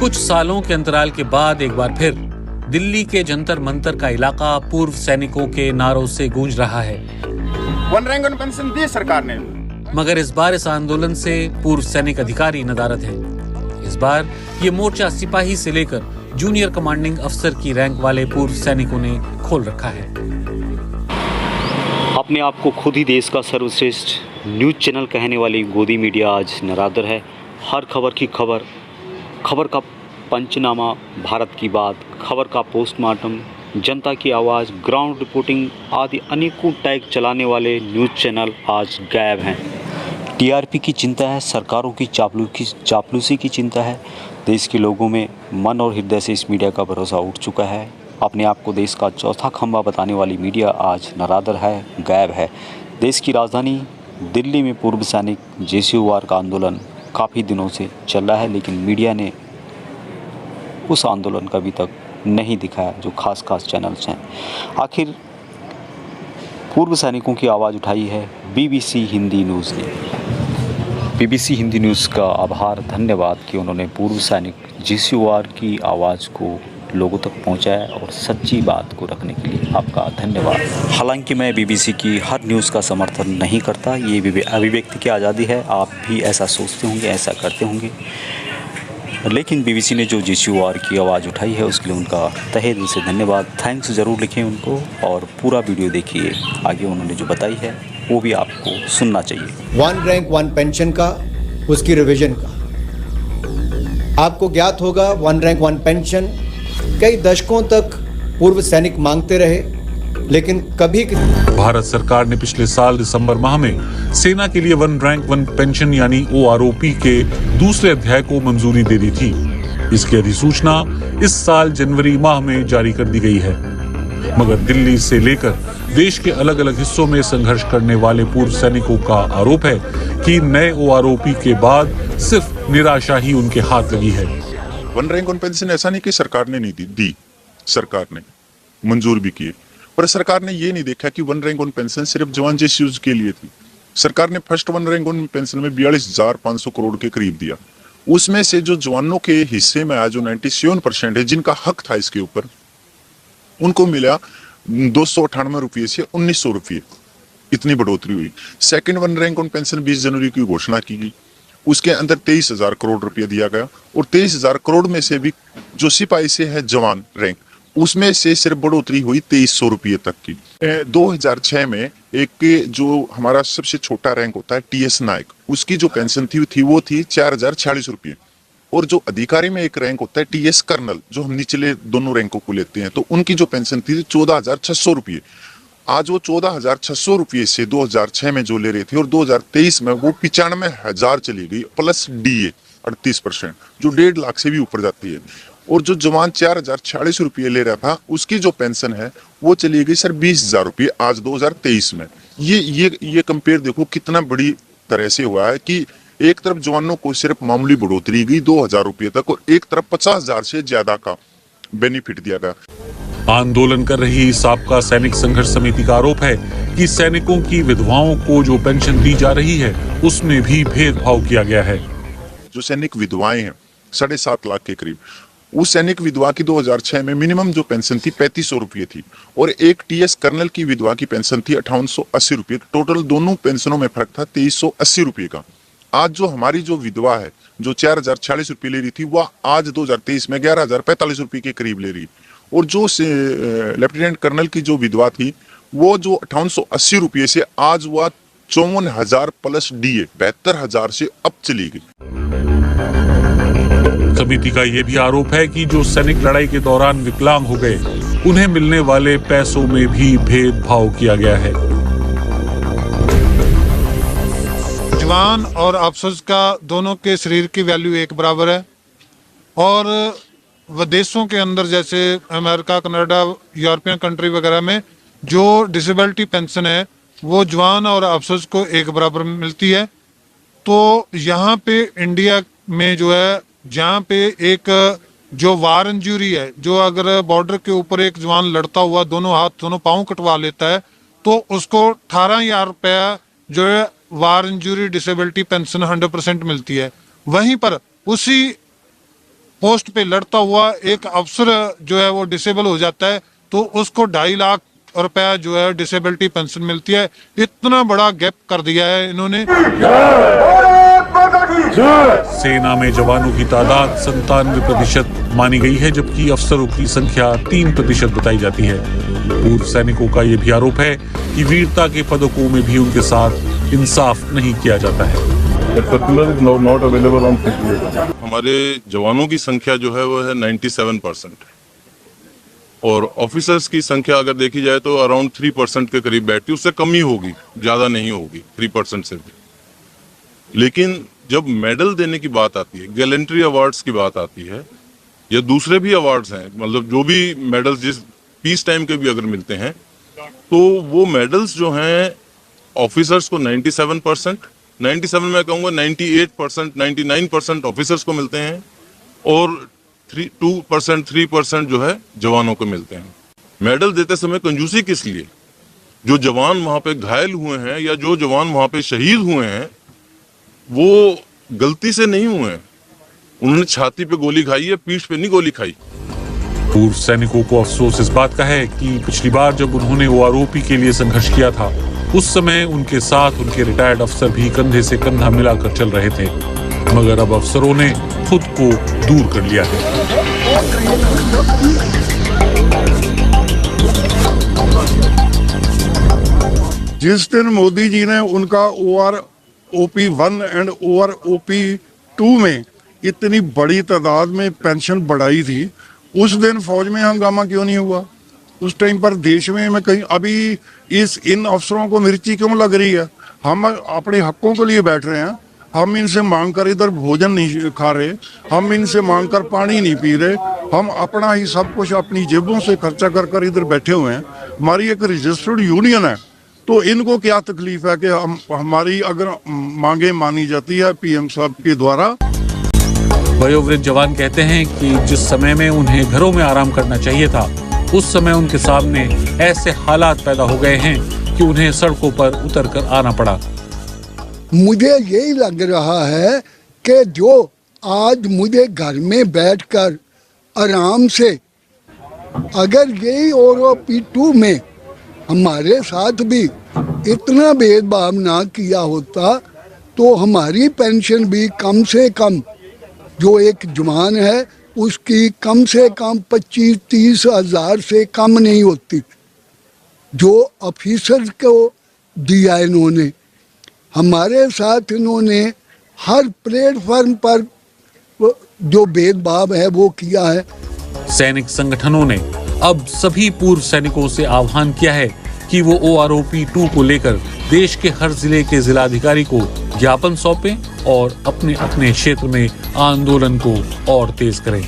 कुछ सालों के अंतराल के बाद एक बार फिर दिल्ली के जंतर मंतर का इलाका पूर्व सैनिकों के नारों से गूंज रहा है। वन रैंक वन पेंशन दी सरकार ने, मगर इस बार इस आंदोलन से पूर्व सैनिक अधिकारी नदारद हैं। इस बार ये मोर्चा सिपाही से लेकर जूनियर कमांडिंग अफसर की रैंक वाले पूर्व सैनिकों ने खोल रखा है। अपने आप को खुद ही देश का सर्वश्रेष्ठ न्यूज़ चैनल कहने वाली गोदी मीडिया आज नरादर है। हर खबर की खबर का पंचनामा, भारत की बात, खबर का पोस्टमार्टम, जनता की आवाज़, ग्राउंड रिपोर्टिंग आदि अनेकों टैग चलाने वाले न्यूज़ चैनल आज गायब हैं। टीआरपी की चिंता है, सरकारों की चापलूसी की चिंता है। देश के लोगों में मन और हृदय से इस मीडिया का भरोसा उठ चुका है। अपने आप को देश का चौथा खंभा बताने वाली मीडिया आज नरादर है, गायब है। देश की राजधानी दिल्ली में पूर्व सैनिक जेसीओआर का आंदोलन काफ़ी दिनों से चल रहा है, लेकिन मीडिया ने उस आंदोलन का अभी तक नहीं दिखाया जो खास चैनल्स हैं। आखिर पूर्व सैनिकों की आवाज़ उठाई है बीबीसी हिंदी न्यूज़ ने। बीबीसी हिंदी न्यूज़ का आभार, धन्यवाद कि उन्होंने पूर्व सैनिक जेसीओआर की आवाज़ को लोगों तक पहुंचाया और सच्ची बात को रखने के लिए आपका धन्यवाद। हालांकि मैं बीबीसी की हर न्यूज़ का समर्थन नहीं करता, ये अभिव्यक्ति की आज़ादी है। आप भी ऐसा सोचते होंगे, ऐसा करते होंगे, लेकिन बीबीसी ने जो जेसीओआर की आवाज़ उठाई है उसके लिए उनका तहे दिल से धन्यवाद। थैंक्स ज़रूर लिखें उनको और पूरा वीडियो देखिए। आगे उन्होंने जो बताई है वो भी आपको सुनना चाहिए। वन रैंक वन पेंशन का, उसकी रिवीजन का आपको ज्ञात होगा। वन रैंक वन पेंशन कई दशकों तक पूर्व सैनिक मांगते रहे, लेकिन कभी भारत सरकार ने पिछले साल दिसंबर माह में सेना के लिए वन रैंक वन पेंशन यानी ओआरओपी के दूसरे अध्याय को मंजूरी दे दी थी। इसकी अधिसूचना इस साल जनवरी माह में जारी कर दी गई है, मगर दिल्ली से लेकर देश के अलग अलग हिस्सों में संघर्ष करने वाले पूर्व सैनिकों का आरोप है कि नए ओआरओपी के बाद सिर्फ निराशा ही उनके हाथ लगी है। वन रैंक वन पेंशन ऐसा नहीं कि सरकार ने नहीं दी, सरकार ने मंजूर भी किए, पर सरकार ने ये नहीं देखा कि वन रैंक वन पेंशन सिर्फ जवान जेसीओज के लिए थी। सरकार ने first one rank one pension में 42,500 करोड़ के करीब दिया। उसमें से जो जवानों के हिस्से में आया, जो 97% है जिनका हक था इसके ऊपर, उनको मिला 298 रुपये से 1900 रुपये, इतनी बढ़ोतरी हुई। Second one rank one pension 20 जनवरी की घोषणा की गई, उसके अंदर 23,000 करोड़ रुपया दिया गया और 23,000 करोड़ में से भी जो सिपाही से है जवान रैंक, उसमें से सिर्फ बढ़ोतरी हुई 2300 रुपये तक की। 2006 में एक जो हमारा सबसे छोटा रैंक होता है टीएस नायक, उसकी जो पेंशन थी वो थी 4046 रुपये। और जो अधिकारी में एक रैंक होता है टीएस कर्नल, जो हम निचले दोनों रैंकों को लेते हैं, तो उनकी जो पेंशन थी 14,600 रुपये। आज वो 14,600 रुपये से 2006 में जो ले रहे थे और 2023 में वो 95,000 चली गई, प्लस डीए 38%, जो 1.5 लाख से भी ऊपर जाती है। और जो जवान 4,046 रुपये ले रहा था, उसकी जो पेंशन है वो चली गई सर 20,000 रुपये आज 2023 में। ये कंपेयर देखो कितना बड़ी तरह से हुआ है कि एक तरफ जवानों को सिर्फ मामूली बढ़ोतरी गई 2,000 रुपये तक और एक तरफ 50,000 से ज्यादा का बेनिफिट दिया गया। आंदोलन कर रही साबका सैनिक संघर्ष समिति का आरोप है कि सैनिकों की विधवाओं को जो पेंशन दी जा रही है उसमें भी भेदभाव किया गया है। जो सैनिक विधवाएं हैं 7.5 लाख के करीब, उस सैनिक विधवा की 2006 में मिनिमम जो पेंशन थी 3500 रुपये थी और एक टीएस कर्नल की विधवा की पेंशन थी 5880 रुपये। टोटल दोनों पेंशनों में फर्क था 2380 रुपये का। आज जो हमारी जो विधवा है जो 4,046 रुपये ले रही थी, वह आज 2023 में 11,045 रुपये के करीब ले रही। और जो लेफ्टिनेंट कर्नल की जो विधवा थी वो जो 5880 रुपये से आज वह 54,000 प्लस डीए 72,000 से अब चली गई। समिति का यह भी आरोप है कि जो सैनिक लड़ाई के दौरान विकलांग हो गए, उन्हें मिलने वाले पैसों में भी भेदभाव किया गया है। जवान और अफसर का दोनों के शरीर की वैल्यू एक बराबर है और विदेशों के अंदर जैसे अमेरिका, कनाडा, यूरोपियन कंट्री वगैरह में जो डिसेबिलिटी पेंशन है वो जवान और अफसर को एक बराबर मिलती है। तो यहाँ पे इंडिया में जो है, जहाँ पे एक जो वार इंजरी है, जो अगर बॉर्डर के ऊपर एक जवान लड़ता हुआ दोनों हाथ दोनों पाँव कटवा लेता है तो उसको 18,000 रुपया जो है वार इंजरी डिसेबिलिटी पेंशन 100% मिलती है। वहीं पर उसी पोस्ट पे लड़ता हुआ एक अफसर जो है वो डिसेबल हो जाता है तो उसको 2.5 लाख रुपया जो है डिसेबिलिटी पेंशन मिलती है। इतना बड़ा गैप कर दिया है इन्होंने। सेना में जवानों की तादाद 97% मानी गई है, जबकि अफसरों की संख्या 3% बताई जाती है। पूर्व सैनिकों का यह भी आरोप है कि वीरता के पदकों में भी उनके साथ इंसाफ नहीं किया जाता है। हमारे जवानों की संख्या जो है वो है 97% और ऑफिसर्स की संख्या अगर देखी जाए तो अराउंड 3% के करीब बैठती है, उससे कम ही होगी, ज्यादा नहीं होगी 3% से भी। लेकिन जब मेडल देने की बात आती है, गैलेंट्री अवार्ड्स की बात आती है या दूसरे भी अवार्ड्स हैं, मतलब जो भी मेडल्स जिस पीस टाइम के भी अगर मिलते हैं तो वो मेडल्स जो हैं ऑफिसर्स को 97%, 97 में कहूँगा 98%, 99% ऑफिसर्स को मिलते हैं और 2%, 3% जो है जवानों को मिलते हैं। मेडल देते समय कंजूसी किस लिए? जो जवान वहाँ पे घायल हुए हैं या जो जवान वहाँ पे शहीद हुए हैं वो गलती से नहीं हुए हैं, उन्होंने छाती पे गोली खाई है, पीठ पे नहीं गोली खाई। पूर्व सैनिकों को अफसोस इस बात का है कि पिछली बार जब उन्होंने ओआरओपी के लिए संघर्ष किया था उस समय उनके साथ उनके रिटायर्ड अफसर भी कंधे से कंधा मिलाकर चल रहे थे, मगर अब अफसरों ने खुद को दूर कर लिया है। जिस दिन मोदी जी ने उनका OROP 1 एंड OROP 2 में इतनी बड़ी तादाद में पेंशन बढ़ाई थी, उस दिन फौज में हंगामा क्यों नहीं हुआ? उस टाइम पर देश में मैं कहीं अभी इन अफसरों को मिर्ची क्यों लग रही है? हम अपने हकों के लिए बैठ रहे हैं, हम इनसे मांग कर इधर भोजन नहीं खा रहे, हम इनसे मांग कर पानी नहीं पी रहे, हम अपना ही सब कुछ अपनी जेबों से खर्चा कर कर इधर बैठे हुए हैं। हमारी एक रजिस्टर्ड यूनियन है, तो इनको क्या तकलीफ है कि हमारी अगर मांगे मानी जाती है PM साहब के द्वारा। वयोवृद्ध जवान कहते हैं कि जिस समय में उन्हें घरों में आराम करना चाहिए था उस समय उनके सामने ऐसे हालात पैदा हो गए हैं कि उन्हें सड़कों पर उतरकर आना पड़ा। मुझे यही लग रहा है कि जो आज मुझे घर में बैठकर आराम से, अगर यही OROP 2 में हमारे साथ भी इतना भेदभाव ना किया होता तो हमारी पेंशन भी कम से कम, जो एक जवान है उसकी कम से कम 25-30 हज़ार से कम नहीं होती, जो ऑफिसर को दिया इन्होंने। हमारे साथ इन्होंने हर प्लेटफॉर्म पर जो भेदभाव है वो किया है। सैनिक संगठनों ने अब सभी पूर्व सैनिकों से आह्वान किया है कि वो OROP 2 को लेकर देश के हर जिले के जिलाधिकारी को ज्ञापन सौंपें और अपने अपने क्षेत्र में आंदोलन को और तेज करें।